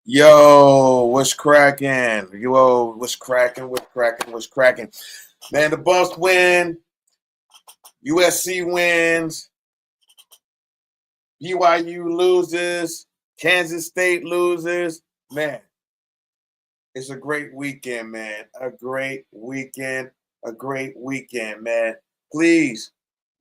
Yo, what's cracking? Yo, what's cracking? What's cracking? What's cracking? Man, the Buffs win. USC wins. BYU loses. Kansas State loses. Man, it's a great weekend, man. A great weekend. A great weekend, man. Please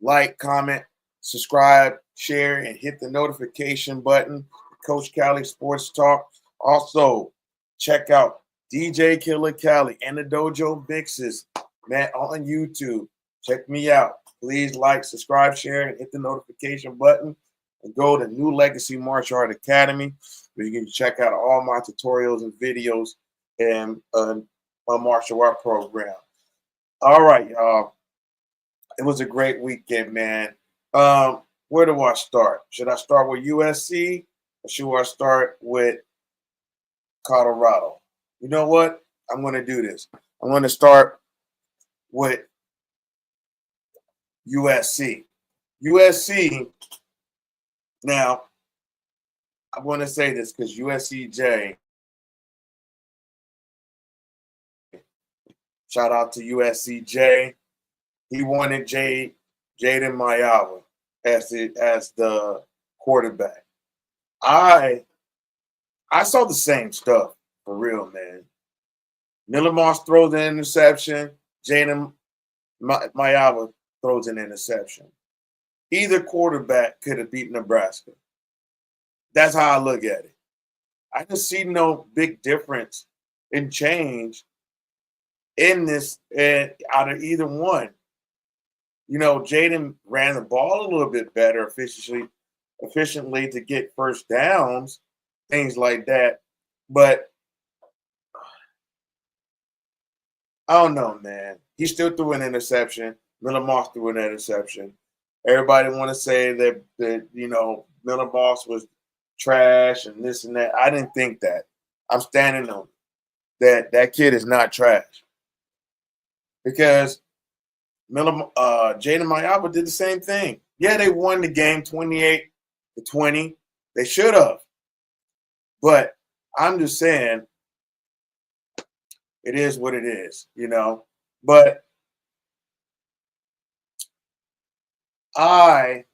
like, comment, subscribe, share, and hit the notification button. Coach Cali Sports Talk. Also, check out DJ Killer Cali and the Dojo Mixes, man, on YouTube. Check me out. Please like, subscribe, share, and hit the notification button. And go to New Legacy Martial Art Academy, where you can check out all my tutorials and videos and my martial art program. All right, y'all. It was a great weekend, man. Where do I start? Should I start with USC or should I start with Colorado? You know what? I'm going to do this. I'm going to start with USC. USC, now, I'm going to say this because USCJ, shout out to USCJ. He wanted Jaden Mayava as the quarterback. I saw the same stuff for real, man. Miller Moss throws an interception. Jaden Mayava throws an interception. Either quarterback could have beat Nebraska. That's how I look at it. I just see no big difference in change in this out of either one. You know, Jaden ran the ball a little bit better efficiently to get first downs, things like that. But I don't know, man. He still threw an interception. Miller Moss threw an interception. Everybody want to say that Miller Moss was trash and this and that. I didn't think that. I'm standing on that kid is not trash because Jaden Mayava did the same thing. Yeah, they won the game 28-20. They should have, but I'm just saying it is what it is, you know. But I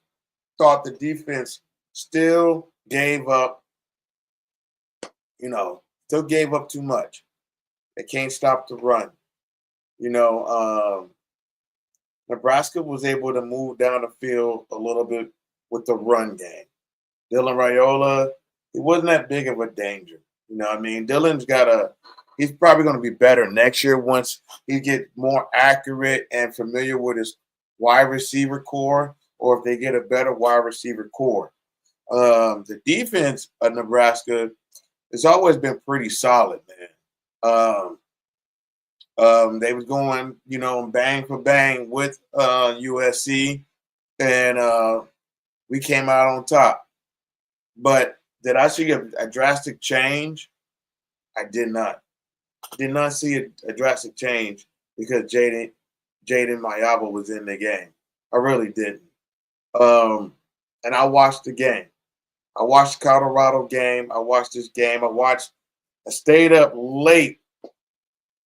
thought the defense still gave up, still gave up too much. They can't stop the run. Nebraska was able to move down the field a little bit with the run game. Dylan Raiola, he wasn't that big of a danger. You know what I mean? He's probably going to be better next year once he get more accurate and familiar with his wide receiver core, or if they get a better wide receiver core. The defense of Nebraska has always been pretty solid, man. They was going, bang for bang with USC, and we came out on top. But did I see a drastic change? I did not. Did not see a drastic change because Jaden Mayava was in the game. I really didn't. And I watched the game. I watched the Colorado game. I watched this game. I stayed up late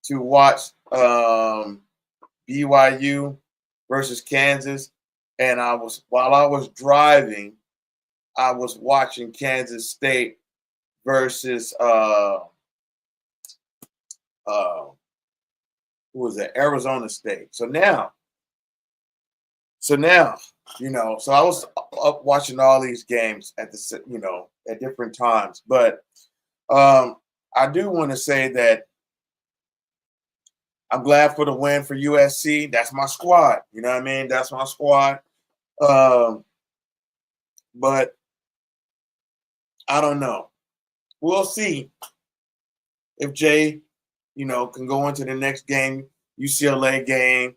to watch BYU versus Kansas. And while I was driving, I was watching Kansas State versus who was that? Arizona State. So now, so I was up watching all these games at at different times. But I do want to say that I'm glad for the win for USC. That's my squad. You know what I mean? That's my squad. But I don't know. We'll see if Jay, can go into the next game, UCLA game,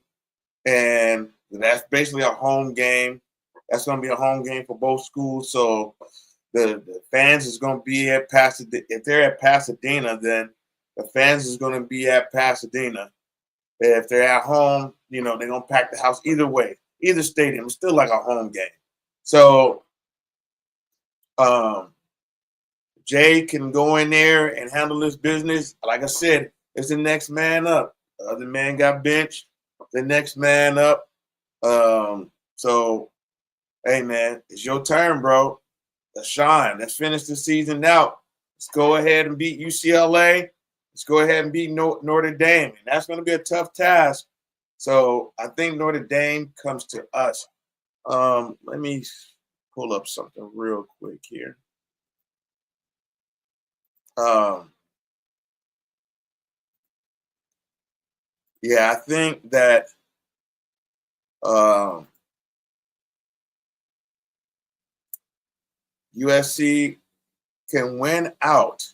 and that's basically a home game. That's going to be a home game for both schools. So the fans is going to be at Pasadena. If they're at Pasadena, then the fans is going to be at Pasadena. If they're at home, they're going to pack the house either way. Either stadium. It's still like a home game. So Jay can go in there and handle his business, like I said, it's the next man up. The other man got benched. The next man up. So, hey, man, it's your turn, bro. Let's shine. Let's finish the season out. Let's go ahead and beat UCLA. Let's go ahead and beat Notre Dame. And that's going to be a tough task. So I think Notre Dame comes to us. Let me pull up something real quick here. Yeah, I think that USC can win out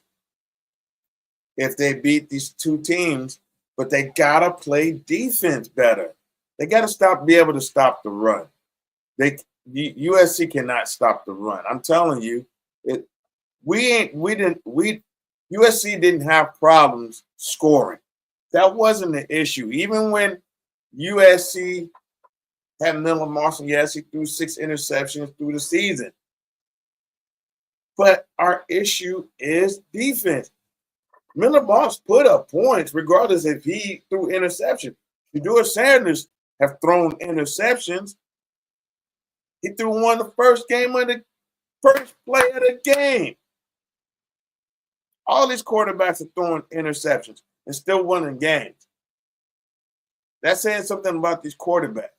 if they beat these two teams, but they gotta play defense better. They gotta be able to stop the run. USC cannot stop the run. I'm telling you, USC didn't have problems scoring. That wasn't the issue. Even when USC had Miller Marshall, yes, he threw 6 interceptions through the season. But our issue is defense. Miller Marshall put up points regardless if he threw interceptions. Shedeur Sanders have thrown interceptions. He threw one the first game of the first play of the game. All these quarterbacks are throwing interceptions and still winning games. That's saying something about these quarterbacks.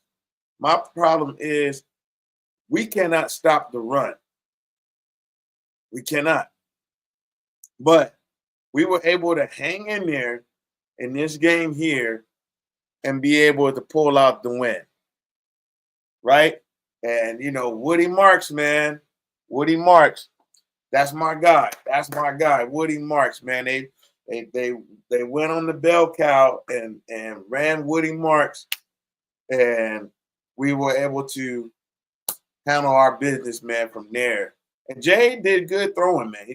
My problem is we cannot stop the run. We cannot. But we were able to hang in there in this game here and be able to pull out the win. Right? And, Woody Marks, man. Woody Marks. That's my guy. That's my guy. Woody Marks, man. They went on the bell cow and ran Woody Marks, and we were able to handle our business, man, from there. And Jay did good throwing, man.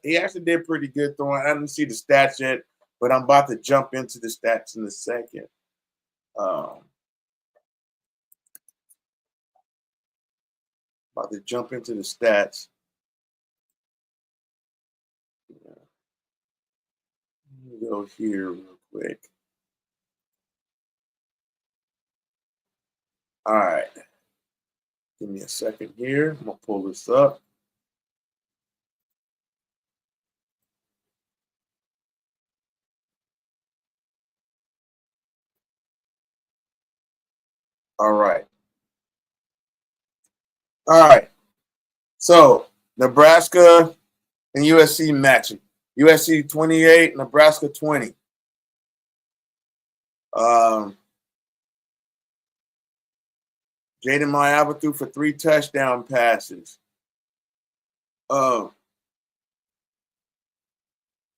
He actually did pretty good throwing. I didn't see the stats yet, but I'm about to jump into the stats in a second. About to jump into the stats. Let me go here real quick. All right. Give me a second here. I'm going to pull this up. All right. So Nebraska and USC matching. USC 28, Nebraska 20. Jaden Mayava threw for 3 touchdown passes. Dylan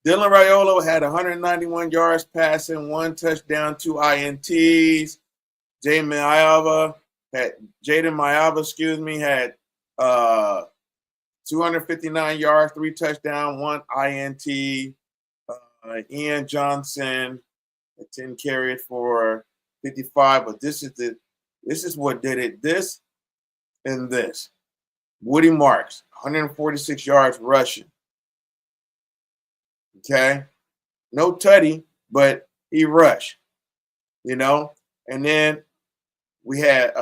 Raiola had 191 yards passing, 1 touchdown, 2 INTs. Jaden Mayava had 259 yards, 3 touchdowns, 1 INT. Ian Johnson, 10 carried for 55. But this is what did it. This and this. Woody Marks, 146 yards rushing. Okay, no tutty, but he rushed. And then we had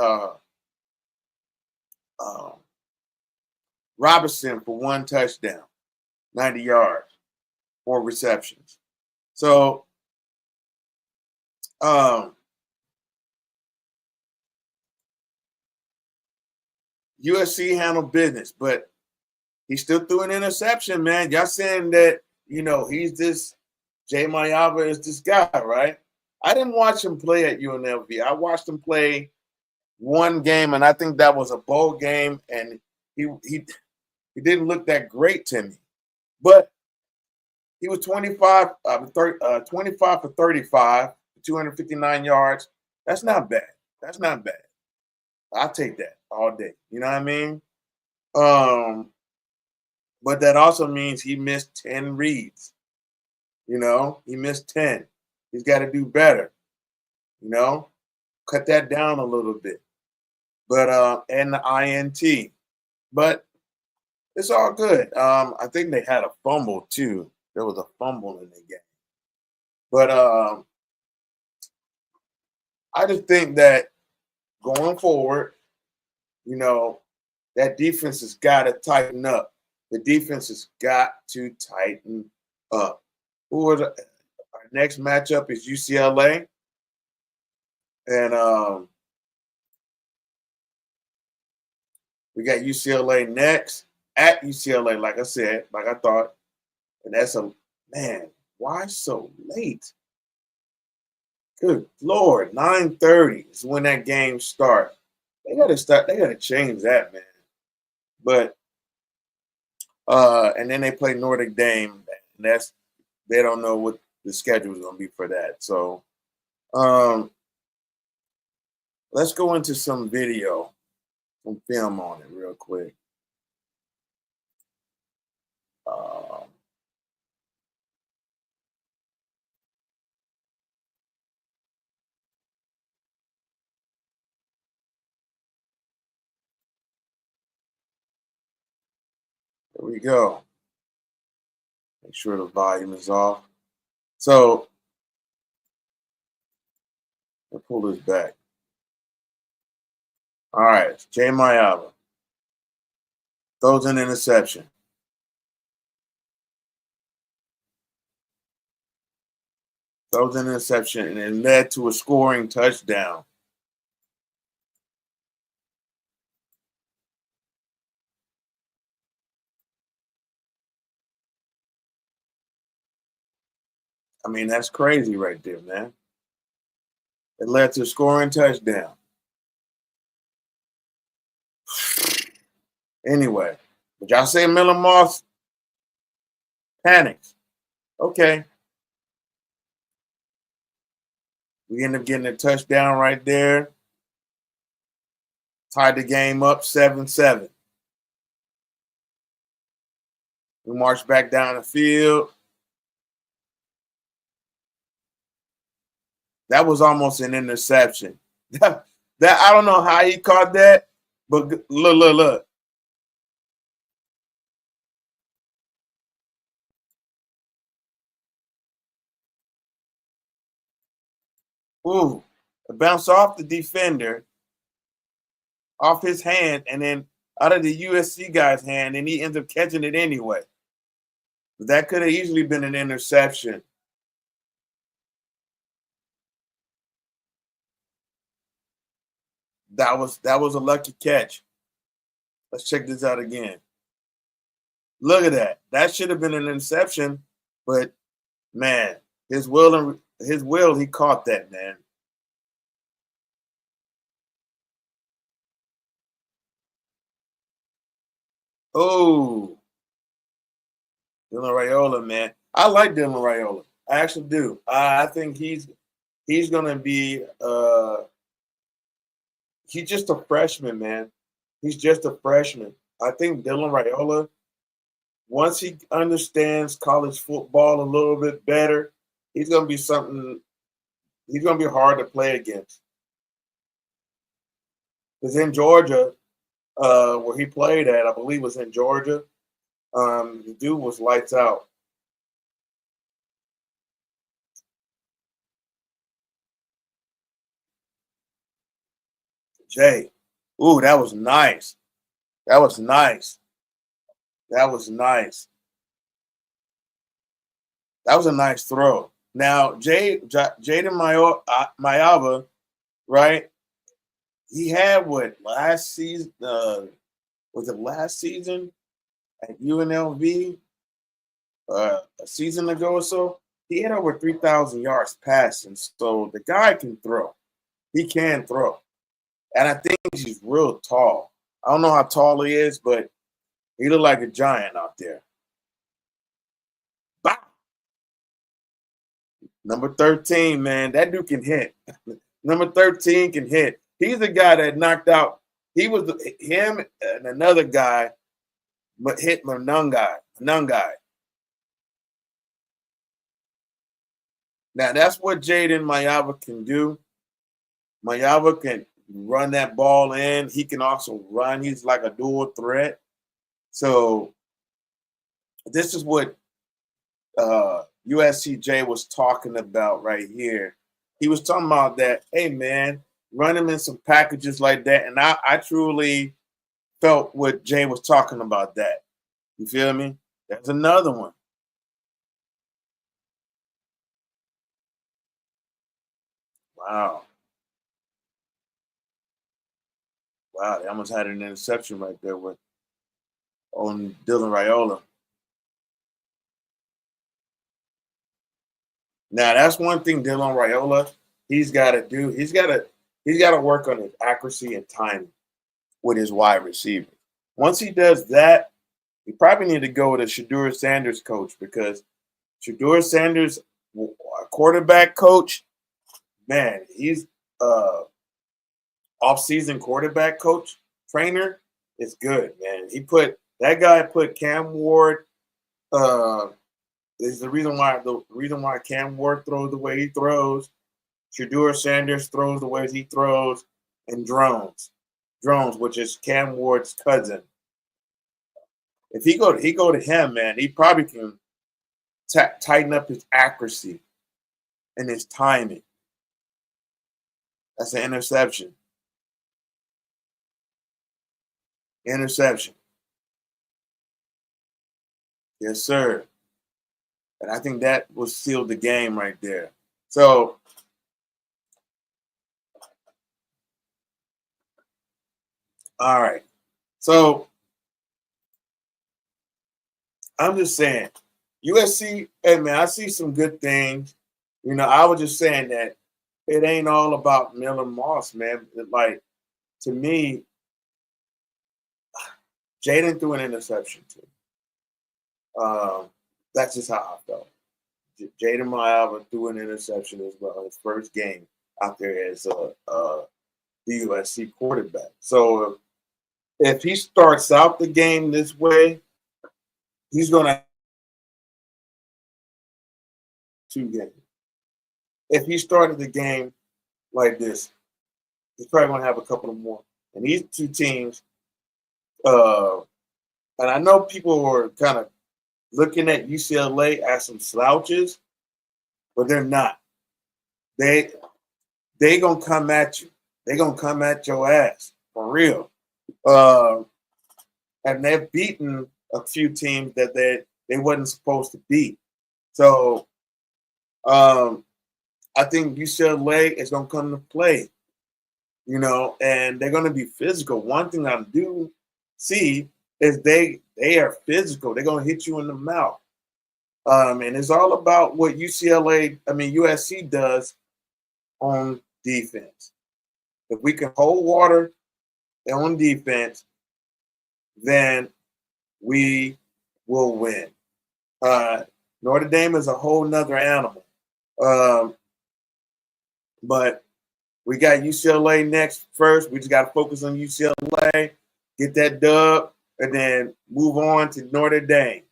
Robinson for 1 touchdown, 90 yards, 4 receptions. So, USC handled business, but he still threw an interception, man. Y'all saying that, he's this, Jay Mayava is this guy, right? I didn't watch him play at UNLV. I watched him play one game, and I think that was a bowl game, and he didn't look that great to me. But he was 25 for 35, 259 yards. That's not bad. That's not bad. I'll take that all day. You know what I mean? But that also means he missed 10 reads. He missed 10. He's got to do better. Cut that down a little bit. But and the INT. But It's all good. I think they had a fumble too. There was a fumble in the game, but I just think that going forward, you know, that defense has got to tighten up. The defense has got to tighten up. Our next matchup is UCLA, and we got UCLA next at UCLA. Like I said, like I thought, and that's a man. Why so late? Good Lord, 9:30 is when that game starts. They gotta start. They gotta change that, man. But and then they play Nordic Dame, and that's they don't know what the schedule is gonna be for that. So um, let's go into some video, some film on it real quick. Um, Here we go. Make sure the volume is off. So let's pull this back. All right, Jay Mayava throws an interception. Throws an interception, and it led to a scoring touchdown. I mean, that's crazy right there, man. It led to a scoring touchdown. Anyway, but y'all say Miller Moss panics. Okay. We end up getting a touchdown right there. Tied the game up 7-7. We march back down the field. That was almost an interception. That I don't know how he caught that, but look. Ooh, it bounced off the defender, off his hand, and then out of the USC guy's hand, and he ends up catching it anyway. But that could have easily been an interception. That was a lucky catch. Let's check this out again. Look at that. That should have been an interception, but man, his will, he caught that, man. Oh, Dylan Raiola, man. I like Dylan Raiola. I actually do. I think he's gonna be he's just a freshman, man. He's just a freshman. I think Dylan Raiola, once he understands college football a little bit better, he's gonna be something. He's gonna be hard to play against. Because in Georgia, where he played at, I believe was in Georgia. The dude was lights out. Jay, ooh, that was nice. That was nice. That was nice. That was a nice throw. Now, Jaden Mayava, right? He had what last season? Was it last season at UNLV? A season ago or so, he had over 3,000 yards passing. So the guy can throw. He can throw, and I think he's real tall. I don't know how tall he is, but he looked like a giant out there. Bah! Number 13, man, that dude can hit. Number 13 can hit. He's the guy that knocked out. He was him and another guy, but hit Manungai. Now that's what Jaden Mayava can do. Mayava can run that ball in. He can also run. He's like a dual threat. So this is what USCJ was talking about right here. He was talking about that, hey man, run him in some packages like that. And I truly felt what Jay was talking about that. You feel me? That's another one. Wow. Wow. They almost had an interception right there with on Dylan Raiola. Now that's one thing Dylan Raiola, he's gotta do. He's gotta work on his accuracy and timing with his wide receiver. Once he does that, you probably need to go with a Shedeur Sanders coach because Shedeur Sanders, quarterback coach, man, he's off-season quarterback coach trainer is good, man. That guy put Cam Ward. Uh, is the reason why Cam Ward throws the way he throws. Shedeur Sanders throws the way he throws, and Drones, which is Cam Ward's cousin. If he go to him, man, he probably can tighten up his accuracy and his timing. That's an interception. Interception. Yes, sir. And I think that will seal the game right there. So, all right. So I'm just saying, USC, hey man, I see some good things. I was just saying that it ain't all about Miller Moss, man. Like to me, Jaden threw an interception too. That's just how I felt. Jaden Miava threw an interception as well. His first game out there as the USC quarterback. So if he starts out the game this way, he's gonna two games. If he started the game like this, he's probably gonna have a couple of more. And these two teams, uh, and I know people were kind of looking at UCLA as some slouches, but they're not. They they gonna come at you. They gonna come at your ass for real. Uh, and they've beaten a few teams that they wasn't supposed to beat. So um, I think UCLA is gonna come to play, and they're gonna be physical. One thing I do see is they are physical. They're gonna hit you in the mouth. And it's all about what USC does on defense. If we can hold water on defense, then we will win. Uh, Notre Dame is a whole nother animal. Um, but we got UCLA next first. We just got to focus on UCLA, get that dub, and then move on to Notre Dame.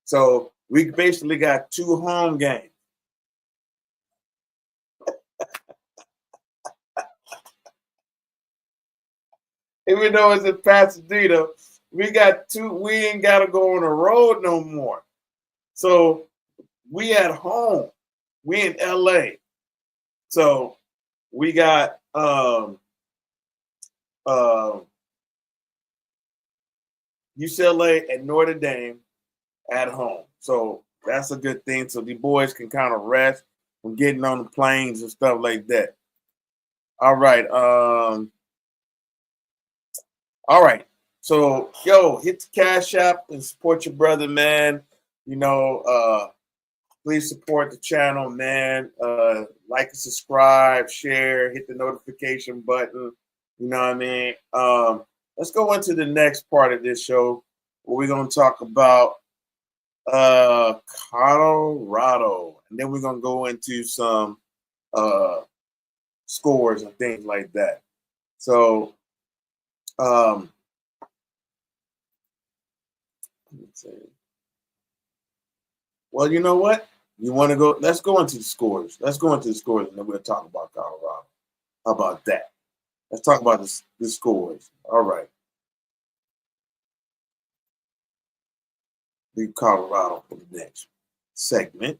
So we basically got two home games. Even though it's in Pasadena, we got two. We ain't got to go on the road no more. So we at home. We in LA. So we got UCLA and Notre Dame at home. So that's a good thing. So the boys can kind of rest from getting on the planes and stuff like that. All right. All right. So hit the Cash App and support your brother, man. Please support the channel, man. Like and subscribe, share, hit the notification button. You know what I mean? Let's go into the next part of this show where we're going to talk about Colorado. And then we're going to go into some scores and things like that. So, let's see. Well, you know what? You want to go? Let's go into the scores. Let's go into the scores, and then we'll talk about Colorado. How about that? Let's talk about the scores. All right. leave Colorado for the next segment.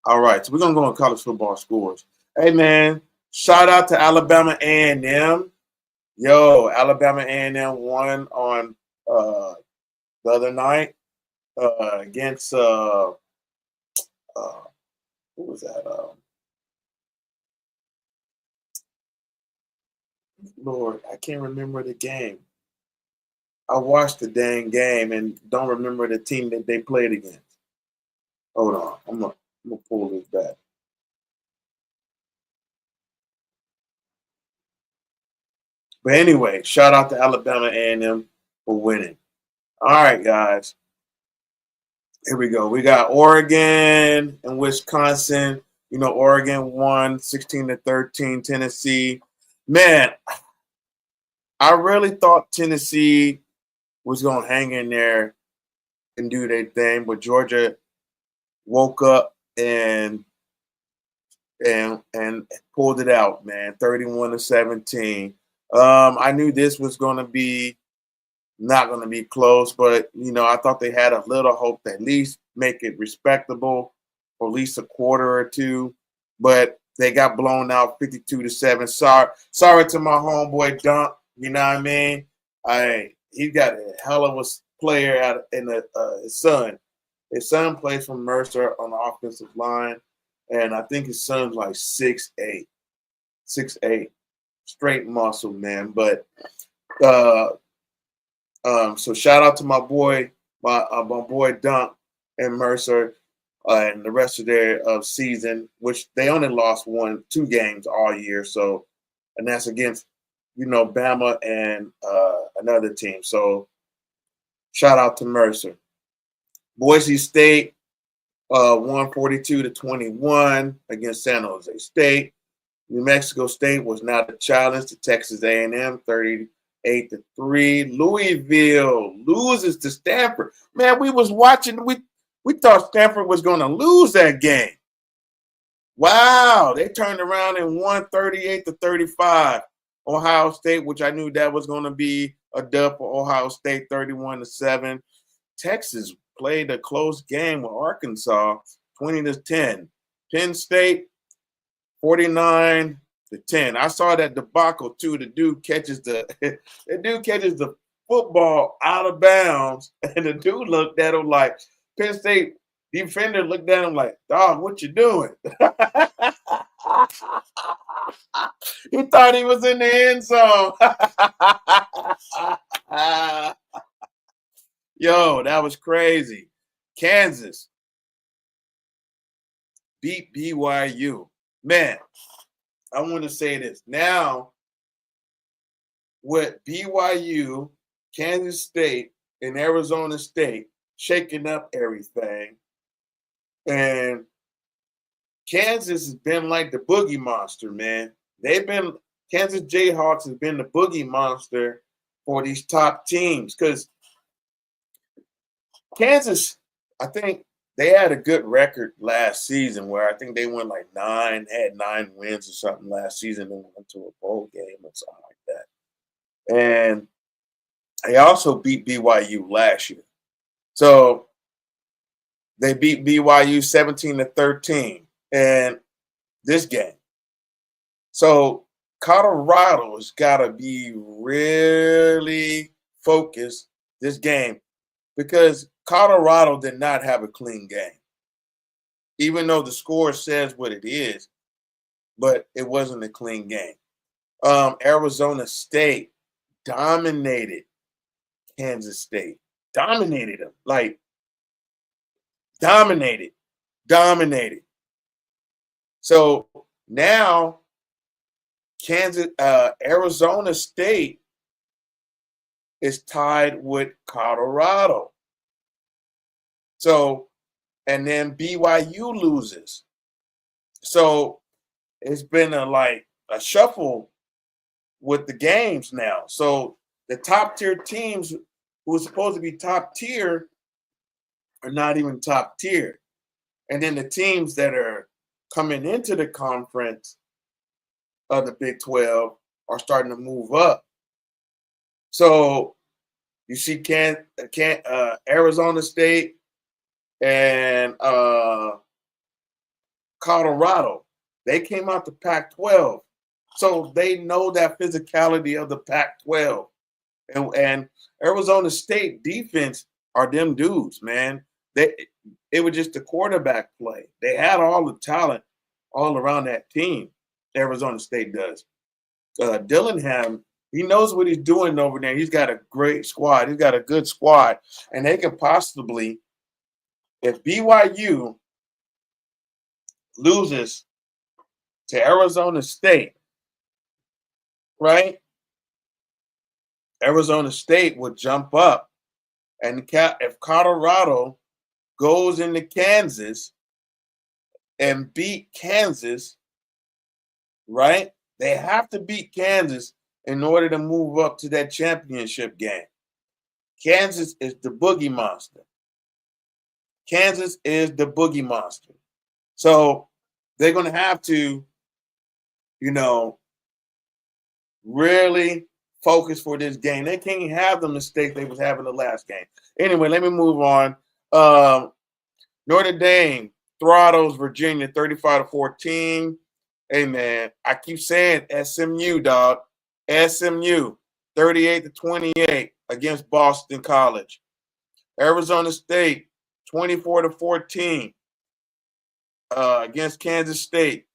All right, so we're gonna go on college football scores. Hey man, shout out to Alabama A&M. Yo, Alabama A&M won on the other night against who was that? Lord, I can't remember the game. I watched the dang game and don't remember the team that they played against. Hold on, I'm gonna pull this back. But anyway, shout out to Alabama A&M for winning. All right, guys. Here we go. We got Oregon and Wisconsin. You know, Oregon won 16-13, Tennessee. Man, I really thought Tennessee was gonna hang in there and do their thing, but Georgia woke up and pulled it out, man. 31-17. I knew this was gonna be not gonna be close, but you know, I thought they had a little hope to at least make it respectable for at least a quarter or two. But they got blown out 52-7. Sorry to my homeboy Dunk, you know what I mean? He got a hell of a player out in his son. His son plays for Mercer on the offensive line, and I think his son's like 6'8", 6'8", straight muscle, man. But so shout out to my boy, my boy Dunk and Mercer, and the rest of their season, which they only lost 2 games all year. So, and that's against Bama and another team. So shout out to Mercer. Boise State won 42-21 against San Jose State. New Mexico State was not a challenge to Texas A&M, 38-3. Louisville loses to Stanford. Man, we was watching. We thought Stanford was going to lose that game. Wow, they turned around and won 38-35. Ohio State, which I knew that was going to be a dub for Ohio State, 31-7. Texas played a close game with Arkansas, 20-10. Penn State, 49-10. I saw that debacle too. The dude catches the football out of bounds, and the dude looked at him like, Penn State defender looked at him like, dog, what you doing? He thought he was in the end zone. Yo, that was crazy. Kansas beat BYU. Man, I want to say this. Now, with BYU, Kansas State, and Arizona State shaking up everything, and Kansas has been like the boogie monster, man. Kansas Jayhawks has been the boogie monster for these top teams because Kansas, I think they had a good record last season where I think they went like had 9 wins or something last season and went to a bowl game or something like that. And they also beat BYU last year. So they beat BYU 17-13 in this game. So Colorado's got to be really focused this game because Colorado did not have a clean game. Even though the score says what it is, but it wasn't a clean game. Arizona State dominated Kansas State. Dominated them. Like, dominated. So now Arizona State is tied with Colorado. So, and then BYU loses. So it's been a shuffle with the games now. So the top tier teams who are supposed to be top tier are not even top tier. And then the teams that are coming into the conference of the Big 12 are starting to move up. So You see Arizona State and Colorado. They came out the Pac-12. So they know that physicality of the Pac-12. And Arizona State defense are them dudes, man. It was just the quarterback play. They had all the talent all around that team. Arizona State does. Dillingham, he knows what he's doing over there. He's got a great squad. He's got a good squad, and they can possibly, if BYU loses to Arizona State, right? Arizona State would jump up, and if Colorado goes into Kansas and beat Kansas, right? They have to beat Kansas in order to move up to that championship game. Kansas is the boogie monster. Kansas is the boogie monster. So they're going to have to, really focus for this game. They can't have the mistake they was having the last game. Anyway, let me move on. Notre Dame throttles Virginia 35-14. Hey, man, I keep saying SMU, dog. SMU 38-28 against Boston College. Arizona State 24-14 against Kansas State.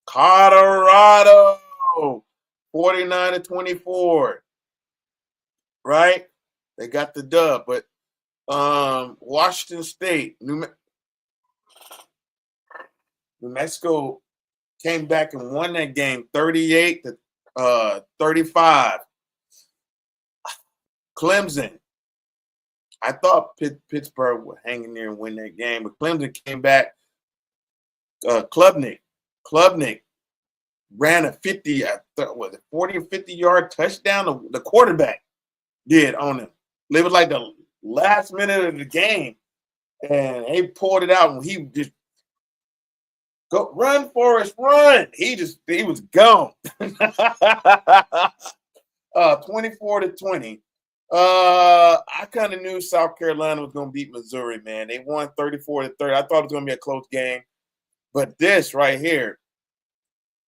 Colorado 49-24. Right? They got the dub, but Washington State, New Mexico came back and won that game 38-35. Clemson. I thought Pittsburgh would hang in there and win that game, but Clemson came back. Klubnik ran a 40 or 50-yard touchdown. The quarterback did on him. It was like the last minute of the game, and he pulled it out, and he just go run, Forrest, run. He was gone. 24-20. I kind of knew South Carolina was going to beat Missouri, man. They won 34-30. I thought it was going to be a close game. But this right here,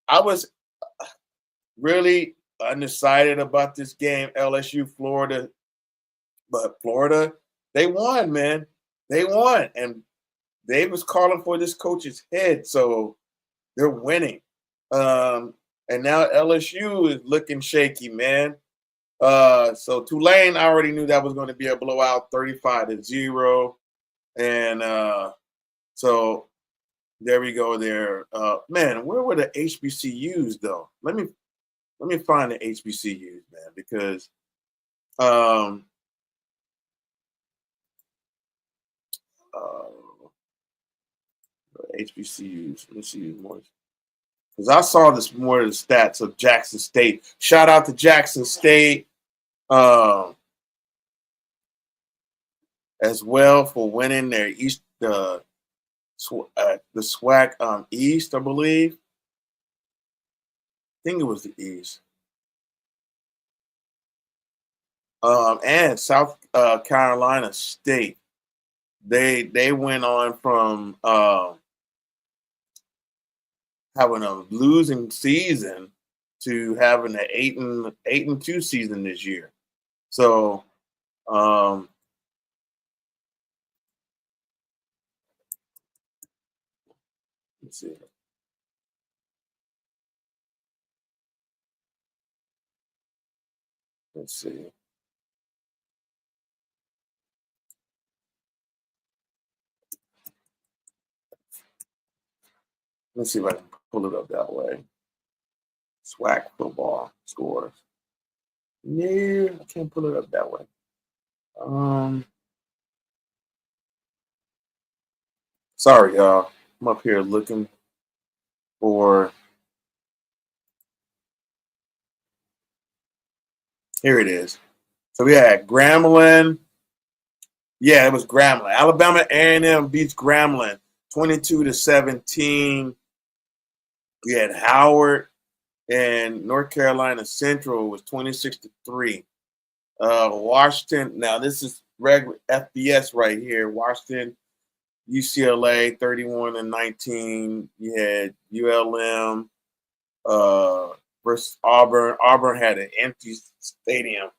I was really undecided about this game, LSU, Florida. But Florida, they won, man. They won. And they was calling for this coach's head, so they're winning. And now LSU is looking shaky, man. So Tulane, I already knew that was going to be a blowout, 35-0. And so there we go there. Man, where were the HBCUs though? Let me find the HBCUs, man, because HBCUs. Let me see more. Because I saw this more of the stats of Jackson State. Shout out to Jackson State as well for winning their the SWAC East, I believe. I think it was the East. And South Carolina State. They went on from having a losing season to having an 8-2 season this year. So let's see. Let's see. Let's see if I can pull it up that way. SWAC football scores. Yeah, I can't pull it up that way. Sorry, y'all. I'm up here looking for. Here it is. So we had Grambling. Yeah, it was Grambling. Alabama A&M beats Grambling 22-17. We had Howard, and North Carolina Central was 26-3. Washington. Now this is regular FBS right here. Washington, UCLA, 31-19. You had ULM versus Auburn. Auburn had an empty stadium.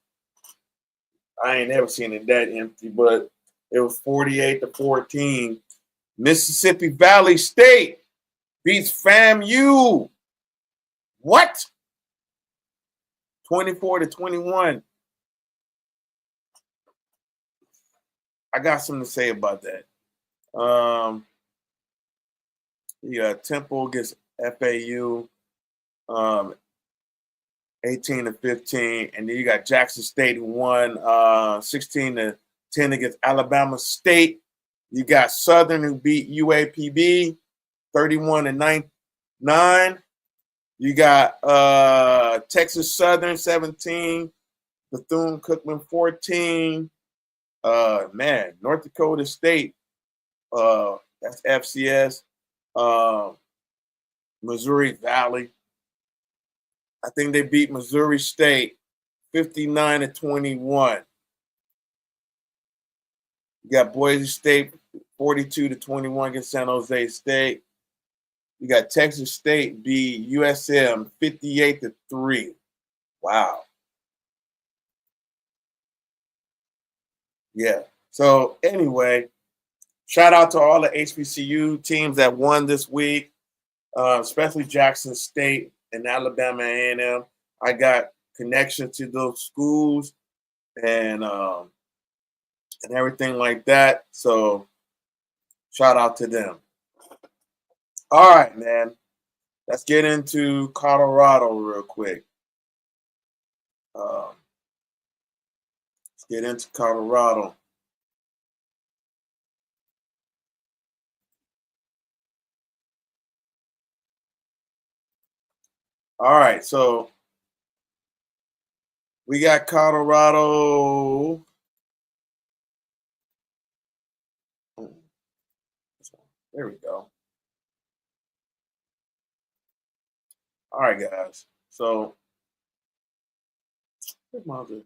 I ain't never seen it that empty, but it was 48-14. Mississippi Valley State beats FAMU. What? 24-21. I got something to say about that. Yeah, Temple against FAU, 18-15, and then you got Jackson State who won 16-10 against Alabama State. You got Southern who beat UAPB 31-9. You got Texas Southern 17, Bethune-Cookman 14. Man, North Dakota State, that's FCS. Missouri Valley, I think they beat Missouri State 59-21. You got Boise State 42-21 against San Jose State. You got Texas State beat USM 58-3. Wow. Yeah. So anyway, shout out to all the HBCU teams that won this week, especially Jackson State and Alabama A&M. I got connection to those schools and everything like that. So shout out to them. All right, man. Let's get into Colorado real quick. Let's get into Colorado. All right, so we got Colorado. There we go. All right, guys. So, where's my other?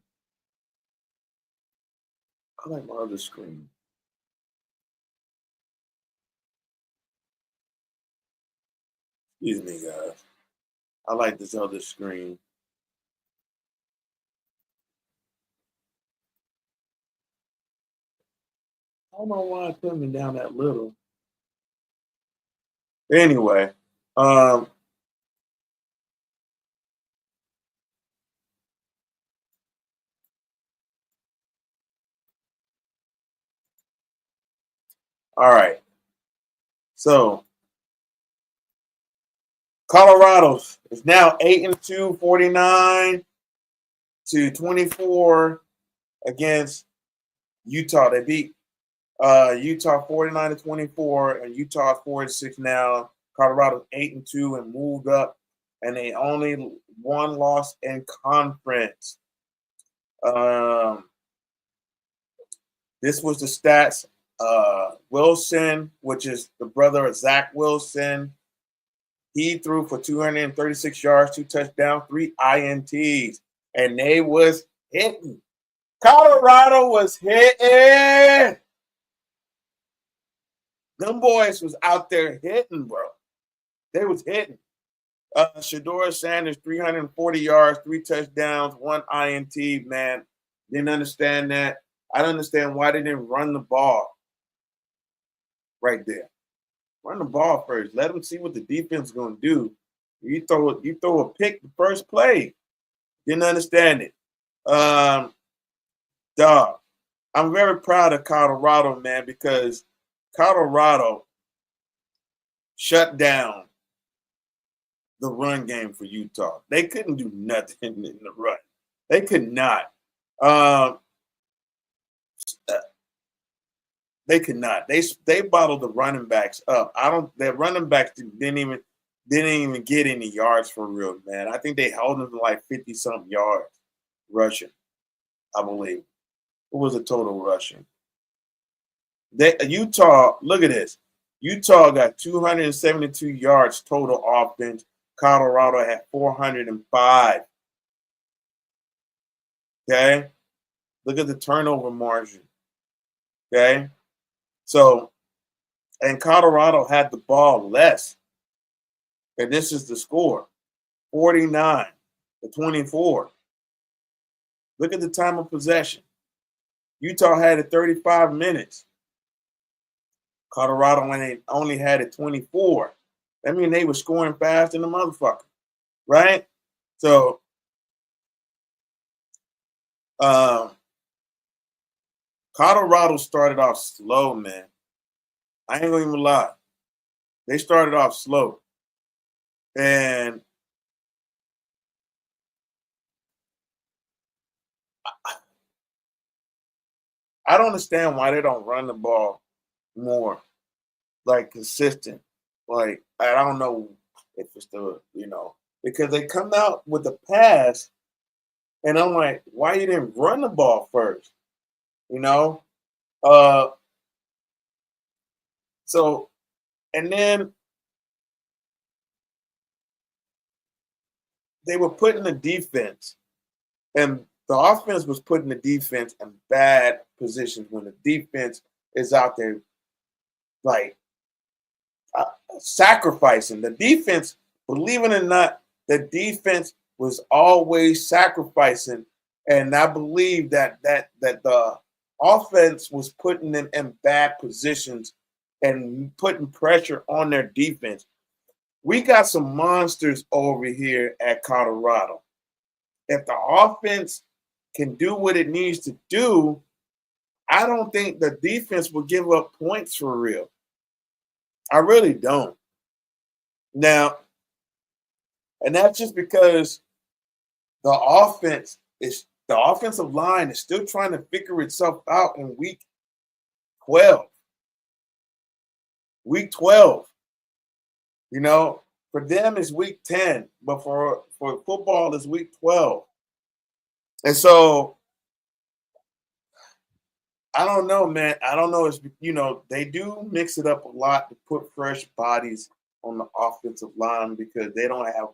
I like my other screen. Excuse me, guys. I like this other screen. I don't know why it's putting me down that little. Anyway, all right. So Colorado is now 8-2, 49-24 against Utah. They beat Utah 49-24, and Utah 4-6 now. Colorado's 8-2 and moved up, and they only one loss in conference. This was the stats. Wilson, which is the brother of Zach Wilson, he threw for 236 yards, 2 touchdowns, 3 INTs, and they was hitting. Colorado was hitting. Them boys was out there hitting, bro. They was hitting. Shedeur Sanders, 340 yards, 3 touchdowns, 1 INT, man. Didn't understand that. I don't understand why they didn't run the ball right there. Run the ball first. Let them see what the defense is going to do. You throw a pick the first play. Didn't understand it. Dog. I'm very proud of Colorado, man, because Colorado shut down the run game for Utah. They couldn't do nothing in the run. They could not. They could not. They bottled the running backs up. Their running backs didn't even get any yards for real, man. I think they held them to like 50-something yards rushing, I believe. What was the total rushing? Utah, look at this. Utah got 272 yards total offense. Colorado had 405. Okay? Look at the turnover margin. Okay. So, and Colorado had the ball less. And this is the score 49-24. Look at the time of possession. Utah had it 35 minutes. Colorado only had it 24. That means they were scoring fast in the motherfucker, right? So, Colorado started off slow, man. I ain't gonna even lie. They started off slow. And I don't understand why they don't run the ball more, like consistent. Like, I don't know if it's because they come out with a pass, and I'm like, why you didn't run the ball first? You know? Uh so and then they were putting the defense, and the offense was putting the defense in bad positions when the defense is out there like uh, sacrificing. The defense, believe it or not, the defense was always sacrificing, and I believe that the offense was putting them in bad positions and putting pressure on their defense. We got some monsters over here at Colorado. If the offense can do what it needs to do, I don't think the defense will give up points for real. I really don't. Now, and that's just because the offensive line is still trying to figure itself out in week 12. Week 12. For them it's week 10, but for football it's week 12. And so I don't know, man. I don't know. They do mix it up a lot to put fresh bodies on the offensive line because they don't have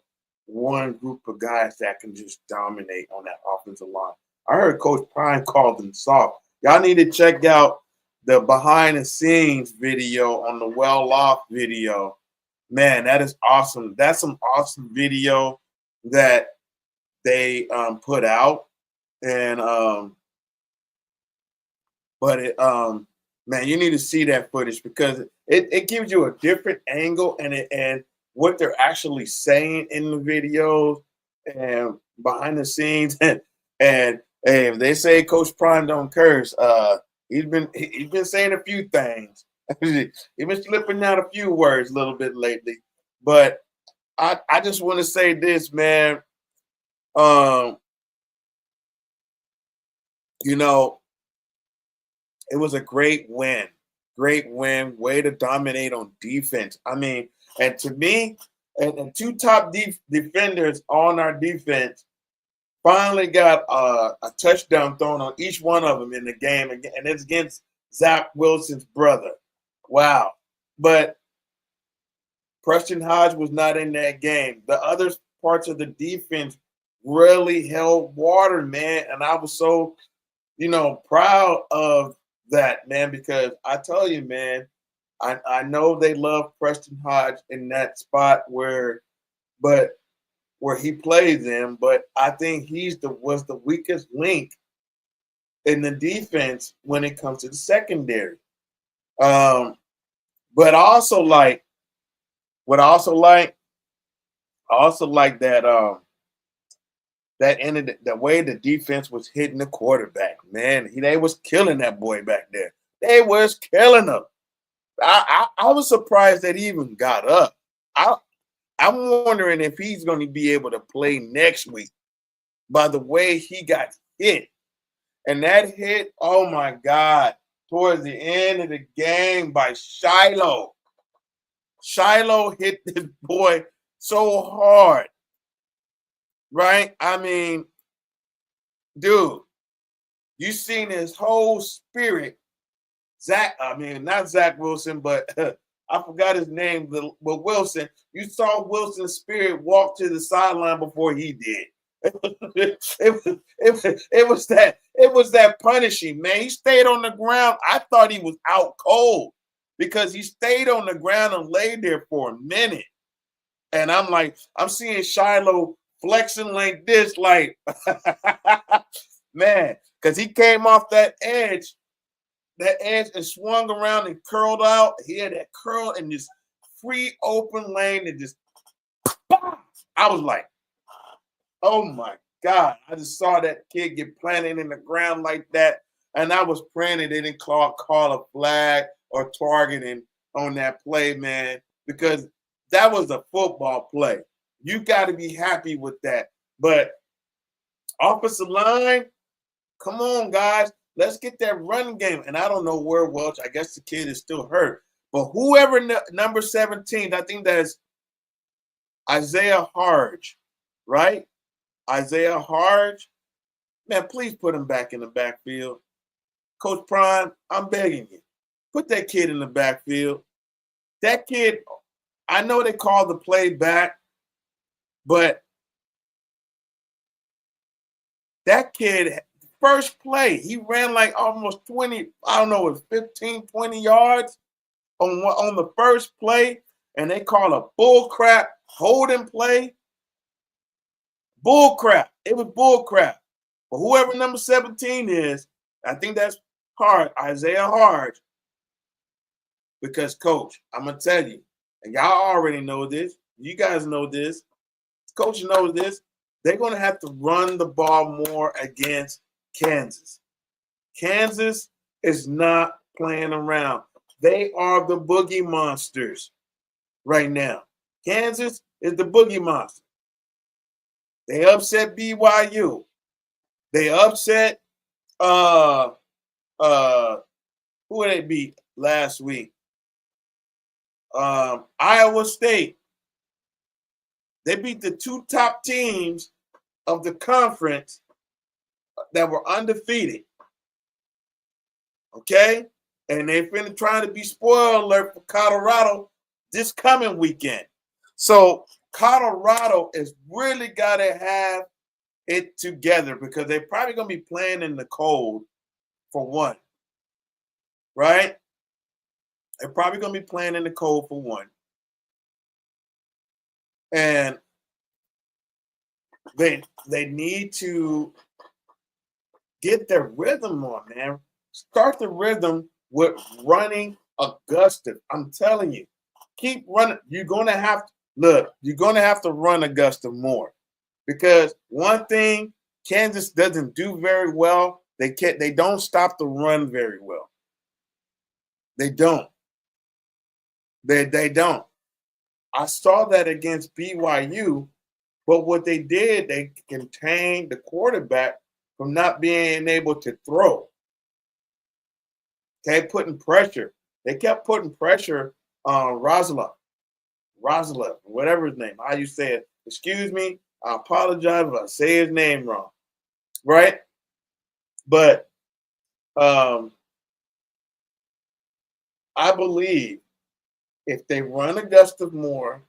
one group of guys that can just dominate on that offensive line. I heard Coach Prime call them soft. Y'all need to check out the behind the scenes video on the Well Off video. Man, that is awesome. That's some awesome video that they put out. And man, you need to see that footage because it gives you a different angle and what they're actually saying in the videos and behind the scenes. And if they say Coach Prime don't curse, he's been saying a few things. He's been slipping out a few words a little bit lately. But I just want to say this, man. It was a great win. Great win. Way to dominate on defense. I mean, and to me, and two top defenders on our defense finally got a touchdown thrown on each one of them in the game, and it's against Zach Wilson's brother. Wow. But Preston Hodge was not in that game. The other parts of the defense really held water, man. And I was so, proud of that, man, because I tell you, man, I know they love Preston Hodge in that spot where he plays in, but I think was the weakest link in the defense when it comes to the secondary. But I also like that that ended the way the defense was hitting the quarterback. Man, they was killing that boy back there. They was killing him. I was surprised that he even got up. I'm wondering if he's going to be able to play next week by the way he got hit. And that hit, oh my God, towards the end of the game by Shiloh. Shiloh hit this boy so hard. Right? I mean, dude, you seen his whole spirit. Not Zach Wilson, but I forgot his name, but Wilson. You saw Wilson's spirit walk to the sideline before he did. It was that punishing, man. He stayed on the ground. I thought he was out cold because he stayed on the ground and laid there for a minute. And I'm like, I'm seeing Shiloh flexing like this, like man, because he came off that edge and swung around and curled out. He had that curl in this free open lane and just I was like, oh my God. I just saw that kid get planted in the ground like that. And I was praying that they didn't call a flag or targeting on that play, man, because that was a football play. You got to be happy with that. But offensive line, come on, guys. Let's get that run game. And I don't know where Welch, I guess the kid is still hurt. But whoever number 17, I think that's Isaiah Harge, right? Isaiah Harge, man, please put him back in the backfield. Coach Prime, I'm begging you, put that kid in the backfield. That kid, I know they called the play back, but that kid, first play, he ran like almost 20, I don't know, it was 15, 20 yards on the first play, and they call a bull crap holding play. Bull crap. It was bull crap. But whoever number 17 is, I think that's Isaiah Harge. Because, Coach, I'm going to tell you, and y'all already know this. You guys know this. Coach knows this. They're going to have to run the ball more against Kansas. Kansas is not playing around. They are the boogie monsters right now. Kansas is the boogie monster. They upset BYU. They upset who did they beat last week? Iowa State. They beat the two top teams of the conference that were undefeated. Okay? And they're finna trying to be spoiler alert for Colorado this coming weekend. So Colorado is really got to have it together because they're probably going to be playing in the cold for one. Right? They're probably going to be playing in the cold for one. And they need to get their rhythm on, man. Start the rhythm with running Augusta. I'm telling you, keep running. You're going to have to run Augusta more because one thing Kansas doesn't do very well, they don't stop the run very well. They don't. They don't. I saw that against BYU, but what they did, they contained the quarterback from not being able to throw. Okay, putting pressure. They kept putting pressure on Roslev, whatever his name. How you say it? Excuse me. I apologize if I say his name wrong. Right? But I believe if they run Augusta more,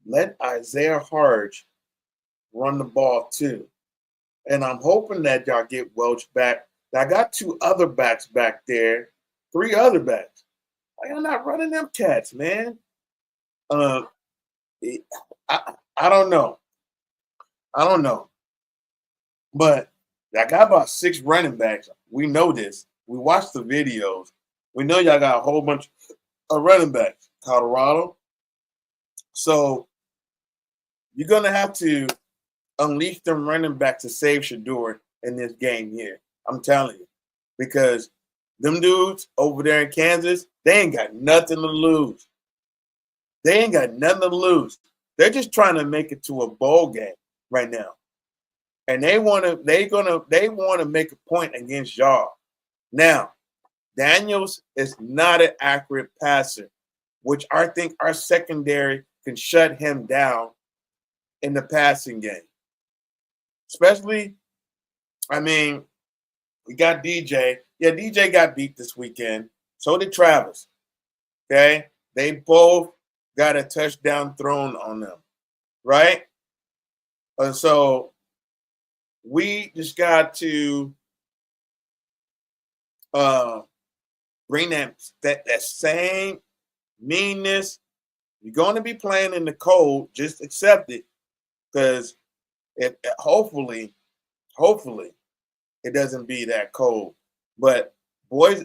let Isaiah Harge run the ball too. And I'm hoping that y'all get Welch back. I got two other backs back there, three other backs. Why y'all not running them cats, man? I don't know. I don't know. But I got about 6 running backs. We know this. We watched the videos. We know y'all got a whole bunch of running backs. Colorado. So you're going to have to unleash them running back to save Shedeur in this game here. I'm telling you. Because them dudes over there in Kansas, they ain't got nothing to lose. They ain't got nothing to lose. They're just trying to make it to a bowl game right now. And they want to make a point against y'all. Now, Daniels is not an accurate passer, which I think our secondary can shut him down in the passing game. Especially, I mean, we got DJ. Yeah, DJ got beat this weekend. So did Travis. Okay? They both got a touchdown thrown on them. Right? And so we just got to uh, bring that same meanness. You're going to be playing in the cold. Just accept it, because hopefully, it doesn't be that cold. But boys,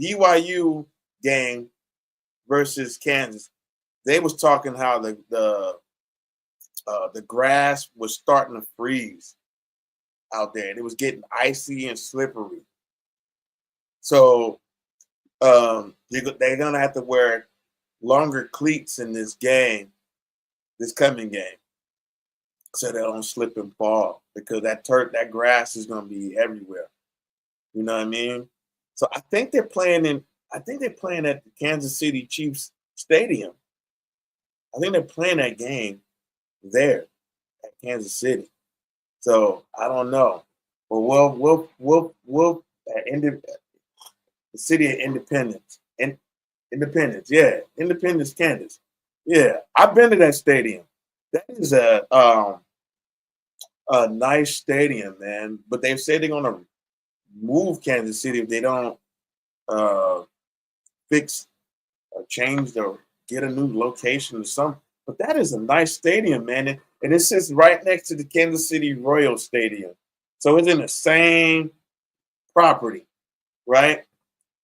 BYU game versus Kansas, they was talking how the grass was starting to freeze out there, and it was getting icy and slippery. So they're gonna have to wear longer cleats in this coming game, so they don't slip and fall, because that grass is gonna be everywhere. You know what I mean? So I think they're playing at the Kansas City Chiefs Stadium. I think they're playing that game there at Kansas City. So I don't know, but we'll the city of Independence and Independence, yeah, Independence, Kansas, yeah. I've been to that stadium. That is a nice stadium, man. But they've said they're gonna move Kansas City if they don't uh, fix or change or get a new location or something. But that is a nice stadium, man, and it sits right next to the Kansas City Royal Stadium, so it's in the same property, right?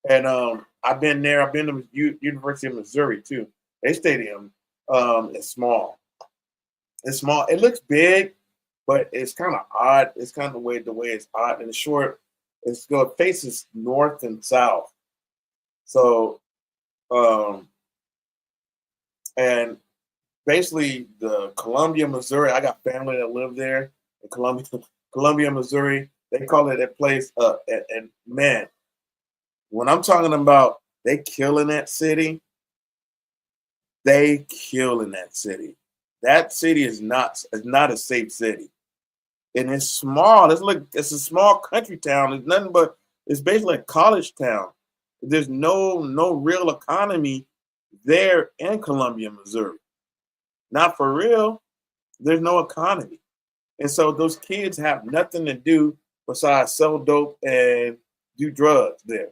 And I've been there. I've been to University of Missouri too. Their stadium is small. It's small. It looks big, but it's kind of odd. It's kind of the way it's odd and short. It faces north and south. So um, and basically the Columbia, Missouri. I got family that live there in Columbia, Columbia, Missouri. They call it that place. And man, when I'm talking about they killing that city, they killing that city. That city is not a safe city, and it's small. It's a small country town. It's nothing but it's basically a college town. There's no real economy there in Columbia, Missouri. Not for real. There's no economy, and so those kids have nothing to do besides sell dope and do drugs there,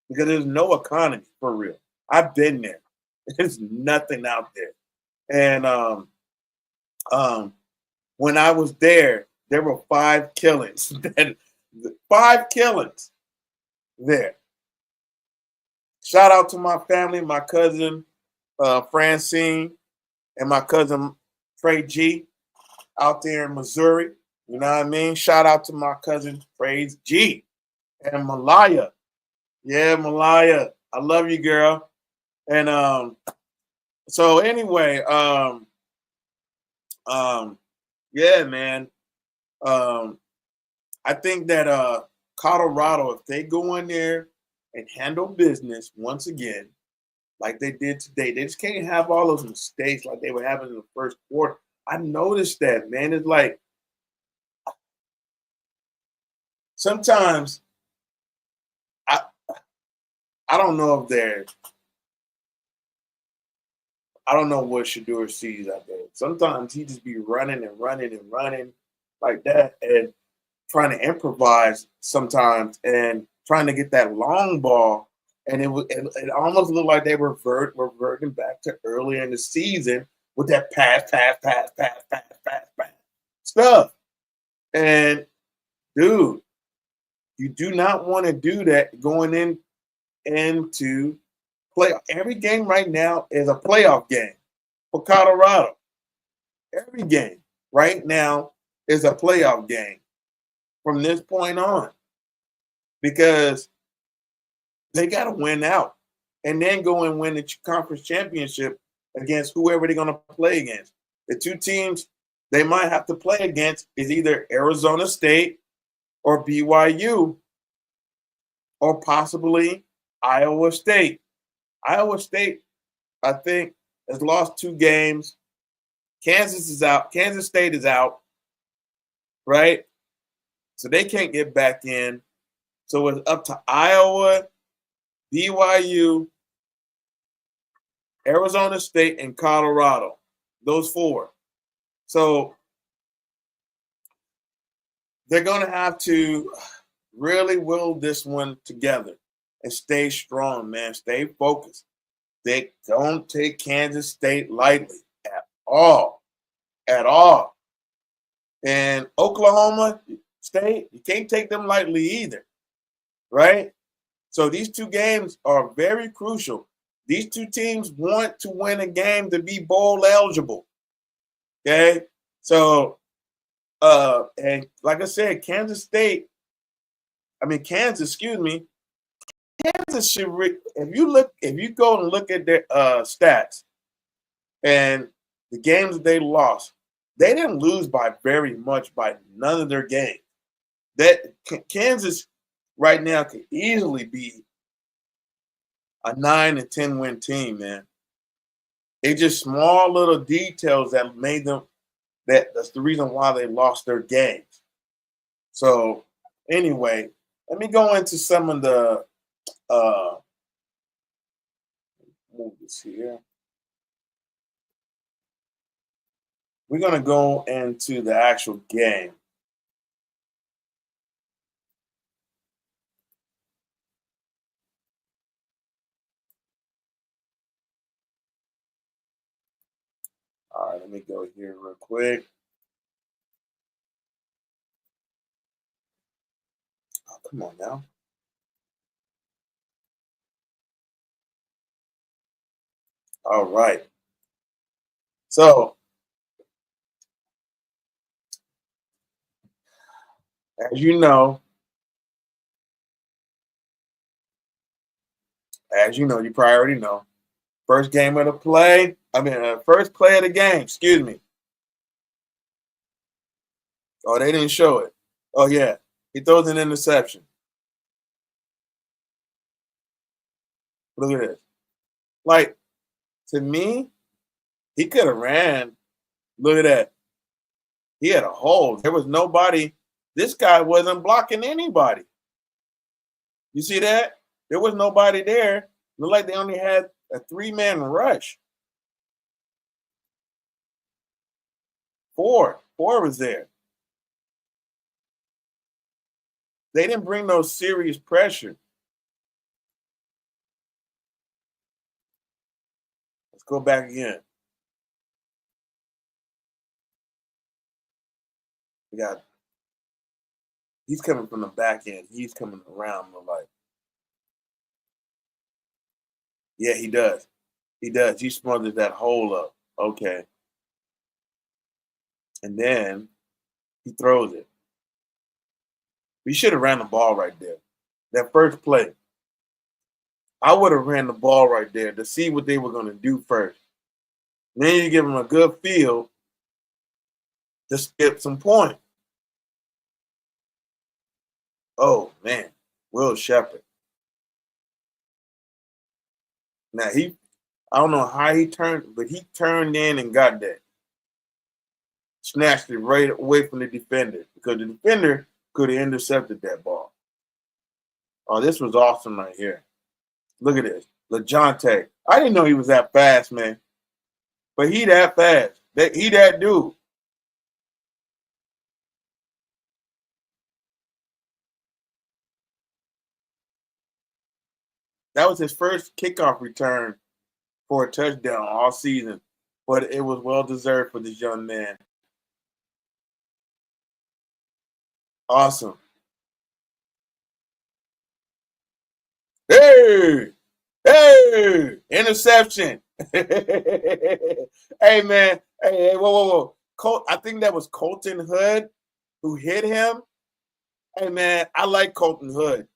because there's no economy for real. I've been there. There's nothing out there. And um, when I was there were five killings. Five killings there. Shout out to my family, my cousin Francine, and my cousin Trey G out there in Missouri. You know what I mean? Shout out to my cousin Trey G and Malaya. Yeah, Malaya. I love you, girl. And so anyway, um, yeah, man. Um, I think that Colorado, if they go in there and handle business once again, like they did today, they just can't have all those mistakes like they were having in the first quarter. I noticed that, man. It's like sometimes I I don't know if they're I don't know what Shador sees out there. Sometimes he just be running and running and running like that, and trying to improvise sometimes and trying to get that long ball. And it almost looked like they reverting back to earlier in the season with that pass stuff. And dude, you do not want to do that going into play. Every game right now is a playoff game for Colorado. Every game right now is a playoff game from this point on, because they got to win out and then go and win the conference championship against whoever they're going to play against. The two teams they might have to play against is either Arizona State or BYU, or possibly Iowa State. Iowa State, I think, has lost two games. Kansas is out. Kansas State is out, right? So they can't get back in. So it's up to Iowa, BYU, Arizona State, and Colorado. Those four. So they're going to have to really will this one together and stay strong, man. Stay focused. They don't take Kansas State lightly at all, at all. And Oklahoma State, you can't take them lightly either, right? So these two games are very crucial. These two teams want to win a game to be bowl eligible. Okay, so and like I said, Kansas, excuse me, Kansas should. If you go and look at their stats and the games that they lost, they didn't lose by very much by none of their games. That Kansas right now could easily be a 9 and 10 win team, man. It's just small little details that made them. That's the reason why they lost their games. So anyway, let me go into some of the move this here. We're gonna go into the actual game. All right, let me go here real quick. Oh, come on now. All right. So, as you know, you probably already know. First game of the play. First play of the game. Excuse me. Oh, they didn't show it. Oh yeah, he throws an interception. Look at this. Like to me, he could have ran. Look at that. He had a hole. There was nobody. This guy wasn't blocking anybody. You see that? There was nobody there. Looked like they only had a 3-man rush. Four was there. They didn't bring no serious pressure. Let's go back again. He's coming from the back end. He's coming around the like. Yeah, he does. He does. He smothered that hole up. Okay. And then he throws it. We should have ran the ball right there. That first play. I would have ran the ball right there to see what they were going to do first. And then you give them a good feel to skip some points. Oh, man. Will Sheppard. Now, I don't know how he turned, but he turned in and got that. Snatched it right away from the defender because the defender could have intercepted that ball. Oh, this was awesome right here. Look at this. LeJohntay. I didn't know he was that fast, man. But he that fast. He that dude. That was his first kickoff return for a touchdown all season. But it was well deserved for this young man. Awesome. Hey! Hey! Interception. Hey, man. Hey, whoa. I think that was Colton Hood who hit him. Hey, man, I like Colton Hood.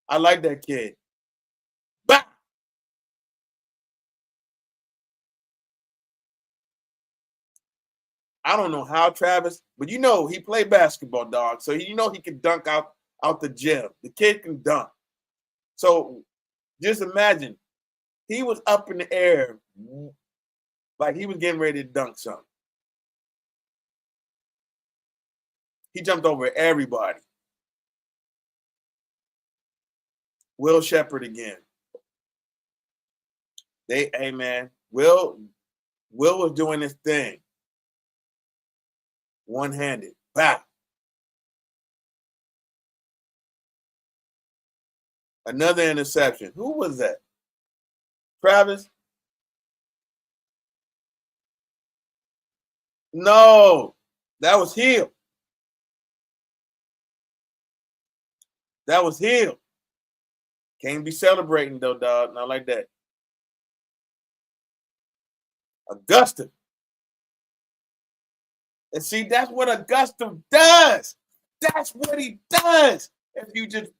I like that kid. Bah! I don't know how Travis, but he played basketball, dog. So he can dunk out the gym. The kid can dunk. So just imagine he was up in the air like he was getting ready to dunk something. He jumped over everybody. Will Sheppard again. Hey man, Will was doing his thing. One-handed. Bah. Another interception. Who was that? Travis? No, that was Hill. That was Hill. Can't be celebrating though, dog. Not like that. Augusta. And see, that's what Augusta does. That's what he does. If you just,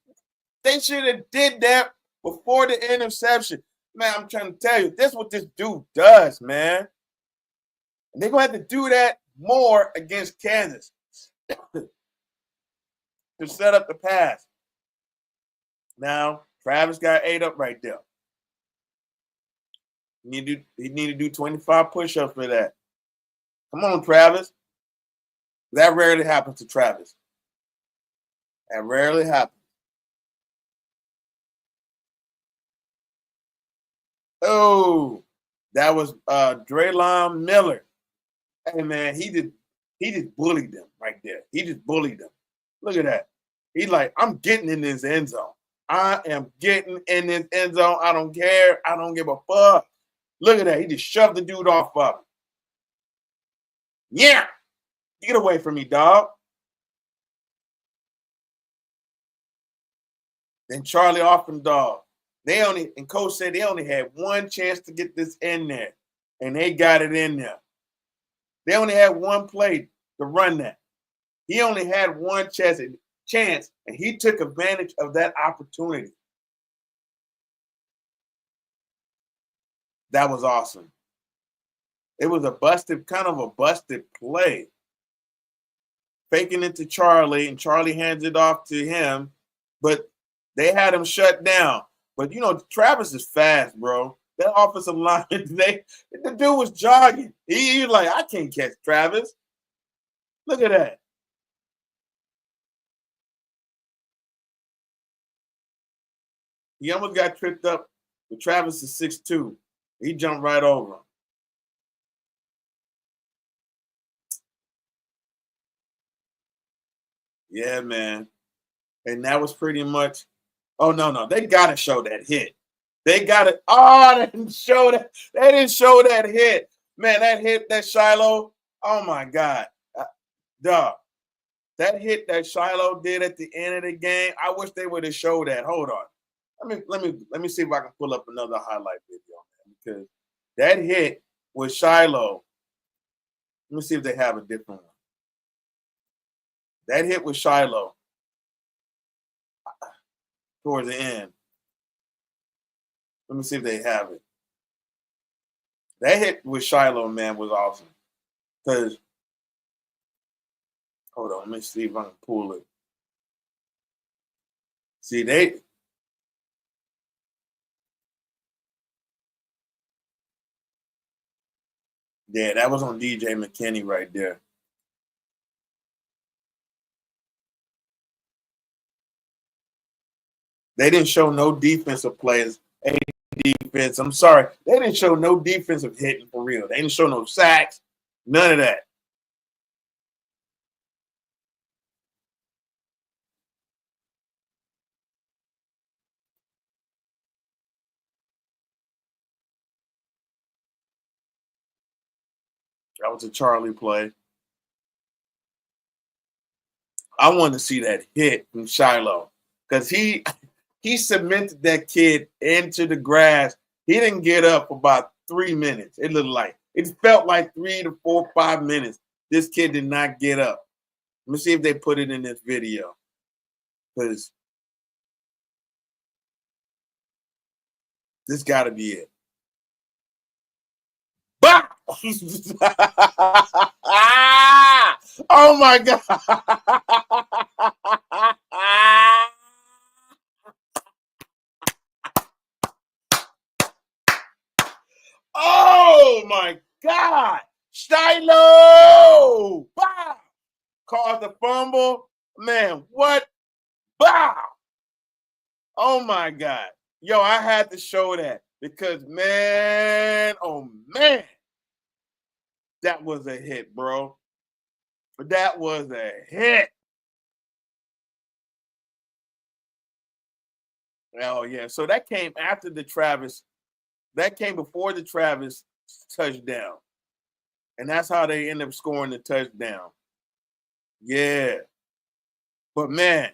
they should have did that before the interception. Man, I'm trying to tell you, this is what this dude does, man. And they're going to have to do that more against Kansas to set up the pass. Now, Travis got 8 up right there. He need to do 25 push-ups for that. Come on, Travis. That rarely happens to Travis. That rarely happens. Oh, that was Draylon Miller. Hey man, he just bullied them right there. He just bullied them. Look at that. He's like, I'm getting in this end zone. I am getting in this end zone. I don't care. I don't give a fuck. Look at that. He just shoved the dude off of him. Yeah. Get away from me, dog. Then Charlie Offendall. And Coach said they only had one chance to get this in there. And they got it in there. They only had one play to run that. He only had one chance, and he took advantage of that opportunity. That was awesome. It was kind of a busted play. Faking it to Charlie, and Charlie hands it off to him, but they had him shut down. But, Travis is fast, bro. That offensive line, the dude was jogging. He was like, I can't catch Travis. Look at that. He almost got tripped up, but Travis is 6'2". He jumped right over him. Yeah, man. And that was pretty much, oh, no. They got to show that hit. They got it. Oh, they didn't show that. They didn't show that hit. Man, that hit, that Shiloh. Oh, my God. Dog. That hit that Shiloh did at the end of the game, I wish they would have showed that. Hold on. Let me see if I can pull up another highlight video, man, because that hit with Shiloh. Let me see if they have a different one. That hit with Shiloh towards the end. Let me see if they have it. That hit with Shiloh, man, was awesome. Because, hold on, let me see if I can pull it. See, yeah, that was on DJ McKinney right there. They didn't show no defensive players. Defense. I'm sorry. They didn't show no defensive hitting for real. They didn't show no sacks. None of that. That was a Charlie play. I want to see that hit from Shiloh because he cemented that kid into the grass. He didn't get up for about 3 minutes. It felt like 3 to 4, 5 minutes. This kid did not get up. Let me see if they put it in this video. Because this got to be it. Bah! Oh my God. Oh my God. Shiloh! Wow! Caused a fumble. Man, what? Wow! Oh my God. Yo, I had to show that because, man, oh man, that was a hit, bro. That was a hit. Oh yeah. So that came after the Travis. That came before the Travis touchdown, and that's how they end up scoring the touchdown. Yeah. But man,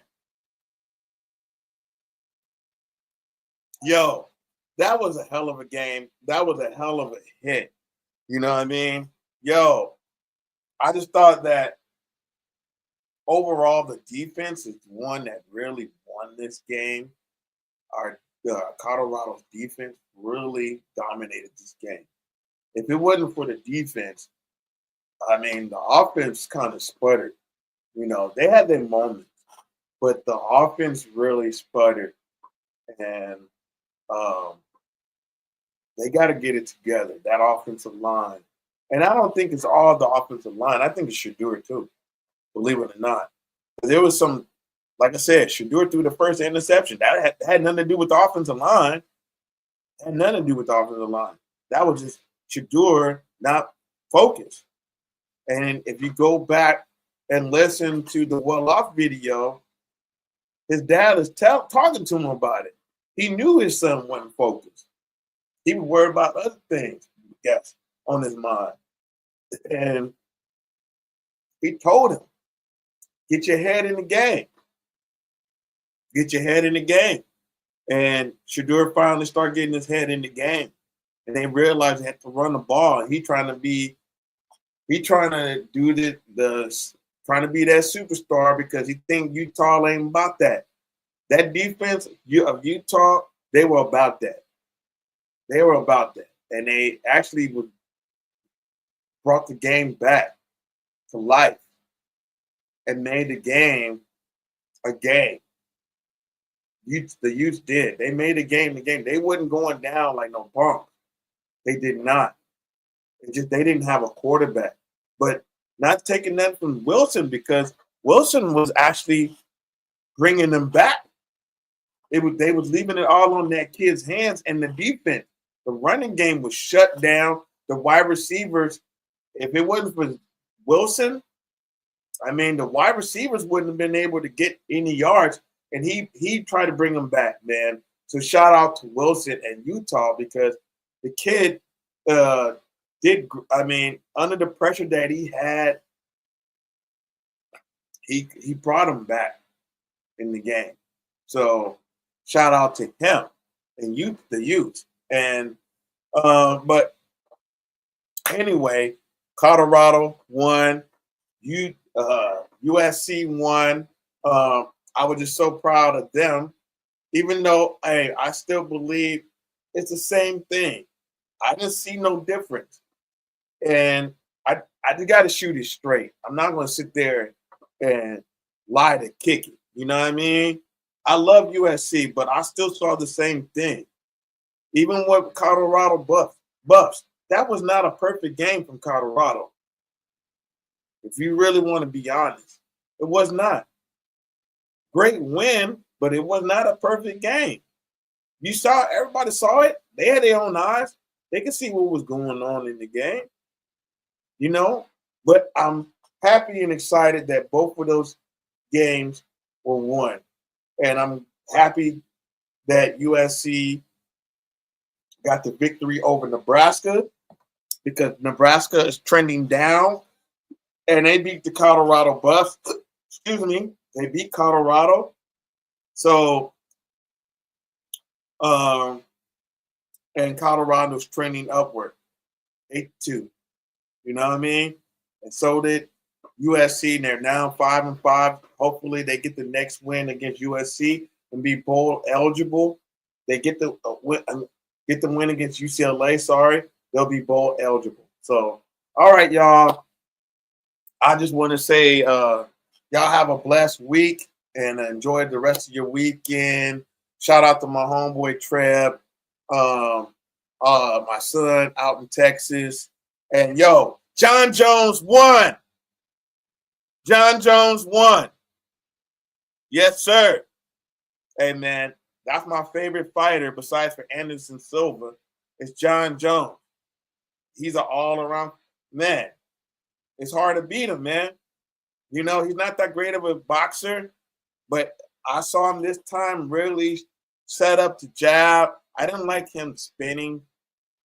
yo, that was a hell of a game. That was a hell of a hit. You know what I mean? Yo, I just thought that overall the defense is the one that really won this game. Our Colorado's defense really dominated this game. If it wasn't for the defense, I mean, the offense kind of sputtered. You know, they had their moments, but the offense really sputtered, and um, they got to get it together. That offensive line, and I don't think it's all the offensive line. I think it should do it too. Believe it or not, there was some, like I said, Shadur threw the first interception. That had nothing to do with the offensive line. Had nothing to do with the offensive line. That was just Shadur not focused. And if you go back and listen to the well off video, his dad is talking to him about it. He knew his son wasn't focused. He was worried about other things, yes, on his mind. And he told him, get your head in the game. Get your head in the game. And Shadur finally started getting his head in the game. And they realized they had to run the ball. And he trying to be trying to be that superstar because he think Utah ain't about that. That defense of Utah, they were about that. They were about that. And they actually brought the game back to life and made the game a game. The Utes did. They made the game the game. They wasn't going down like no punk. They did not. They didn't have a quarterback. But not taking that from Wilson because Wilson was actually bringing them back. They was leaving it all on that kid's hands and the defense. The running game was shut down. The wide receivers, if it wasn't for Wilson, I mean, the wide receivers wouldn't have been able to get any yards. And he tried to bring them back, man. So shout out to Wilson and Utah because the kid under the pressure that he had, he brought him back in the game. So shout out to him and the youth. And but anyway, Colorado won. USC won. I was just so proud of them, even though I still believe it's the same thing. I didn't see no difference. And I just got to shoot it straight. I'm not going to sit there and lie to kick it. You know what I mean? I love USC, but I still saw the same thing. Even with Colorado Buffs, that was not a perfect game from Colorado. If you really want to be honest, it was not. Great win, but it was not a perfect game. Everybody saw it. They had their own eyes. They could see what was going on in the game, you know. But I'm happy and excited that both of those games were won. And I'm happy that USC got the victory over Nebraska because Nebraska is trending down. And they beat the Colorado Buffs. Excuse me. They beat Colorado. So, and Colorado's trending upward, 8-2. You know what I mean? And so did USC. And they're now 5-5. Hopefully, they get the next win against USC and be bowl eligible. They get the win against UCLA. Sorry, they'll be bowl eligible. So, all right, y'all. I just want to say, y'all have a blessed week and enjoy the rest of your weekend. Shout out to my homeboy Trev, my son out in Texas, and yo, John Jones won. John Jones won. Yes, sir. Hey man, that's my favorite fighter besides for Anderson Silva. It's John Jones. He's an all-around man. It's hard to beat him, man. You know, he's not that great of a boxer, but I saw him this time really set up to jab. I didn't like him spinning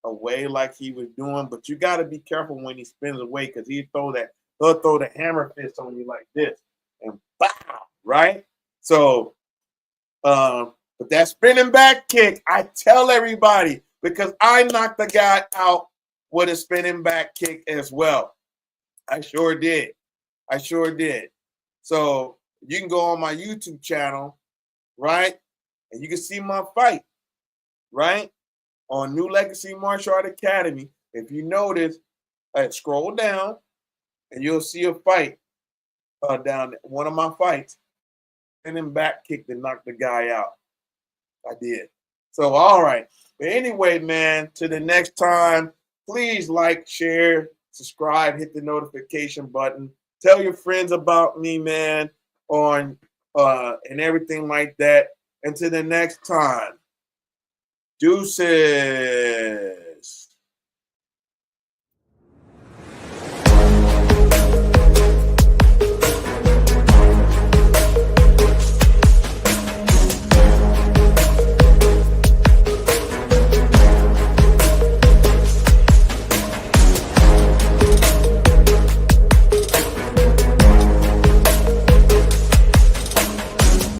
away like he was doing, but you got to be careful when he spins away because he'll throw the hammer fist on you like this and bow, right? So, but that spinning back kick, I tell everybody because I knocked the guy out with a spinning back kick as well. I sure did. I sure did. So you can go on my YouTube channel, right? And you can see my fight, right? On New Legacy Martial Art Academy. If you notice, scroll down and you'll see a fight down there, one of my fights, and then back kick to knock the guy out. I did. So, all right. But anyway, man, to the next time, please like, share, subscribe, hit the notification button. Tell your friends about me, man, on and everything like that. Until the next time, deuces.